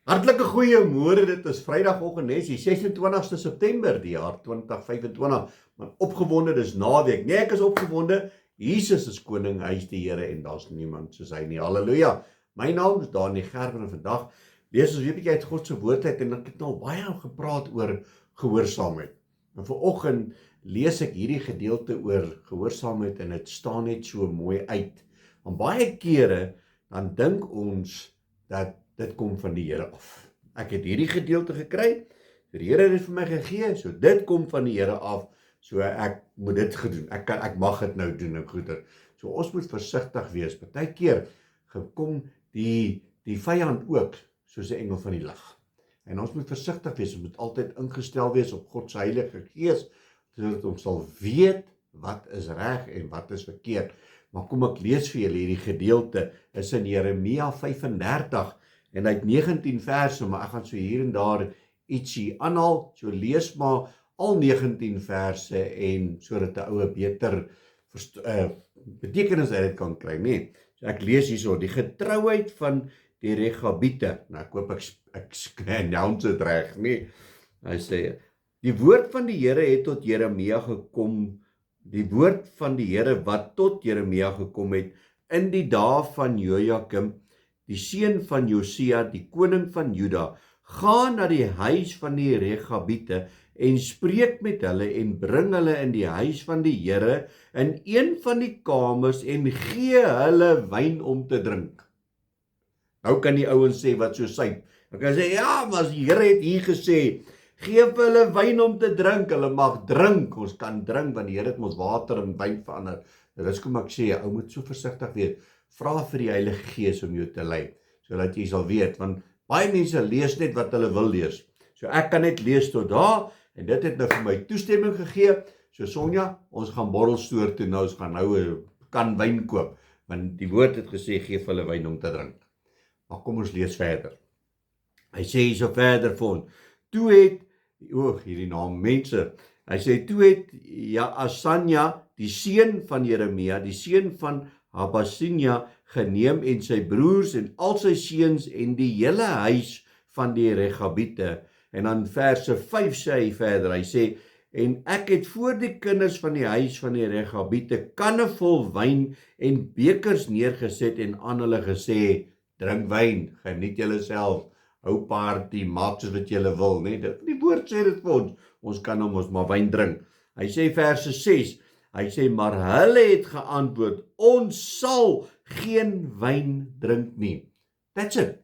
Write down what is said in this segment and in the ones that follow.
Hartlike goeiemôre, dit is Vrydagoggend, die 26ste September die jaar 2025. Man opgewonde, dis naweek. Nee, ek is opgewonde. Jesus is koning, hy is die Here en daar's niemand soos hy nie. Halleluja. My naam is Daniël Gerben en vandag lees ons weer 'n bietjie uit God se woord uit en ek het nou baie gepraat oor gehoorsaamheid. En vanoggend lees ek hierdie gedeelte oor gehoorsaamheid en dit staan net so mooi uit. Want baie kere dan dink ons dat dit kom van die Here af. Ek het hierdie gedeelte gekry, die Here het dit vir my gegee, so dit kom van die Here af, so ek moet dit gedoen, ek mag dit nou doen en goeder. So ons moet versigtig wees, partykeer kom die vyand ook, soos 'n engel van die lig. En ons moet versigtig wees, ons moet altyd ingestel wees op God se Heilige Gees, sodat ons sal weet wat is reg en wat is verkeerd. Maar kom ek lees vir julle hierdie gedeelte, is in Jeremia 35, en hy het 19 verse, maar ek gaan so hier en daar ietsie aanhaal, so lees maar al 19 verse en sodat 'n ou beter betekenis uit dit kan kry, nee. So ek lees hierso, die getrouheid van die Regabiete. Nou ek hoop ek announce dit reg, nee. Hy sê, die woord van die Here het tot Jeremia gekom, die woord van die Here wat tot Jeremia gekom het in die dae van Jojakim, die seun van Josia, die koning van Juda, gaan na die huis van die Regabiete en spreek met hulle en bring hulle in die huis van die Here in een van die kamers en gee hulle wyn om te drink. Nou kan die ouens sê wat so syp. Dan kan sê, ja, maar die Here het hier gesê, geef hulle wyn om te drink, hulle mag drink, ons kan drink, want die Here het ons water in wyn verander. Dis kom ek sê, ou moet so versigtig wees, vra vir die Heilige Gees om jou te lei, sodat jy sal weet, want baie mense lees net wat hulle wil lees. So ek kan net lees tot daar, en dit het nou vir my toestemming gegee, so Sonja, ons gaan borrelstoer toe, nou ons gaan nou 'n kan wyn koop, want die woord het gesê, geef hulle wyn om te drink. Maar kom ons lees verder. Hy sê hier so verder vir ons, toe het, hierdie naam mense, hy sê, toe het Asanja, die seun van Jeremia, die seun van Habasinia, geneem en sy broers en al sy seuns en die hele huis van die Regabiete. En dan verse 5 sê hy verder, hy sê, en ek het voor die kinders van die huis van die Regabiete kanne vol wyn en bekers neergeset en aan hulle gesê, drink wyn, geniet julle self, hou party, maak soos wat julle wil, nee, die woord sê dit vir ons kan ons maar wyn drink. Hy sê verse 6, hy sê, maar hulle het geantwoord, ons sal geen wyn drink nie. That's it.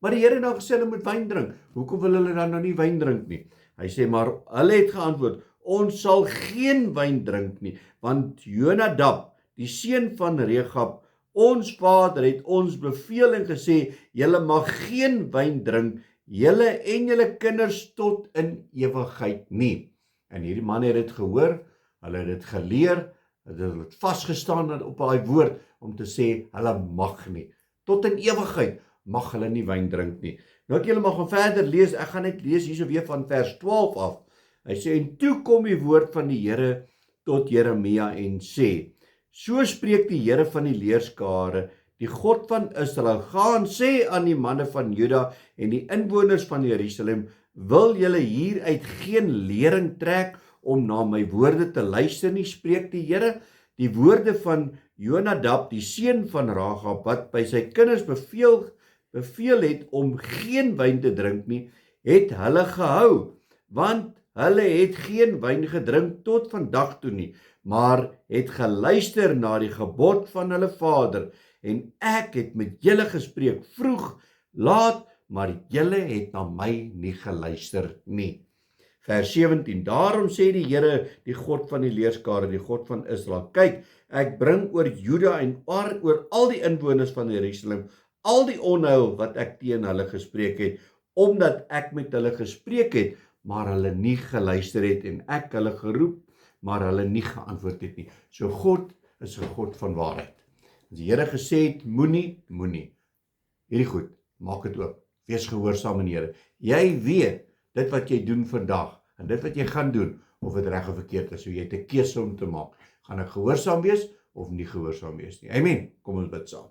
Maar die Here het nou gesê hulle moet wyn drink. Hoekom wil hulle dan nou nie wyn drink nie? Hy sê, maar hulle het geantwoord, ons sal geen wyn drink nie, want Jonadab, die seun van Regab, ons vader het ons beveel en gesê, julle mag geen wyn drink, julle en julle kinders tot in ewigheid nie. En hierdie man het dit gehoor, hulle het dit geleer, hulle het vasgestaan op daai woord om te sê, hulle mag nie. Tot in ewigheid mag hulle nie wyn drink nie. Nou ek julle mag gaan verder lees, ek gaan net lees hierso weer van vers 12 af. Hy sê, en toe kom die woord van die Here tot Jeremia en sê, so spreek die Here van die leerskare, die God van Israel, gaan sê aan die manne van Juda en die inwoners van Jerusalem, wil julle hieruit geen lering trek om na my woorde te luister nie, spreek die Here. Die woorde van Jonadab, die seun van Regab, wat by sy kinders beveel het om geen wyn te drink nie, het hulle gehou, want hulle het geen wyn gedrink tot vandag toe nie, maar het geluister na die gebod van hulle vader, en ek het met julle gespreek vroeg, laat, maar julle het na my nie geluister nie. Vers 17, daarom sê die Here, die God van die leerskare, die God van Israel, kyk, ek bring oor Juda en oor al die inwoners van Jerusalem, al die onheil wat ek teen hulle gespreek het, omdat ek met hulle gespreek het, maar hulle nie geluister het, en ek hulle geroep, maar hulle nie geantwoord het nie. So God is 'n God van waarheid. As die Here gesê het, moenie. Hierdie goed, maak dit oop. Wees gehoorsaam aan die Here. Jy weet, dit wat jy doen vandag, en dit wat jy gaan doen, of dit reg of verkeerd is, so jy het 'n keuse om te maak. Gaan ek gehoorsaam wees, of nie gehoorsaam wees nie? Amen. Kom ons bid saam.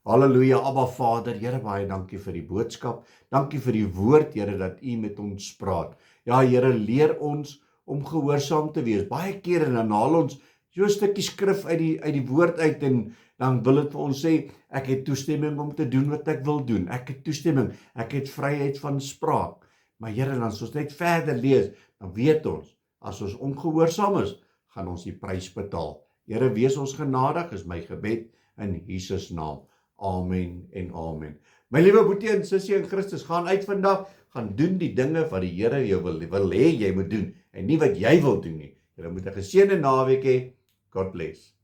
Halleluja, Abba Vader, Here, baie dankie vir die boodskap. Dankie vir die woord, Here, dat U met ons praat. Ja, Here, leer ons om gehoorsaam te wees. Baie kere dan haal ons so 'n stukkie skrif uit die woord uit en dan wil dit vir ons sê, ek het toestemming om te doen wat ek wil doen. Ek het toestemming, ek het vryheid van spraak. Maar Here, dan as ons net verder lees, dan weet ons, as ons ongehoorsaam is, gaan ons die prys betaal. Here, wees ons genadig, is my gebed in Jesus naam. Amen en amen. My liewe boetie en sussie in Christus, gaan uit vandag, gaan doen die dinge wat die Here jou wil hê jy moet doen, en nie wat jy wil doen nie. Jy moet 'n geseënde naweek hê. God bless.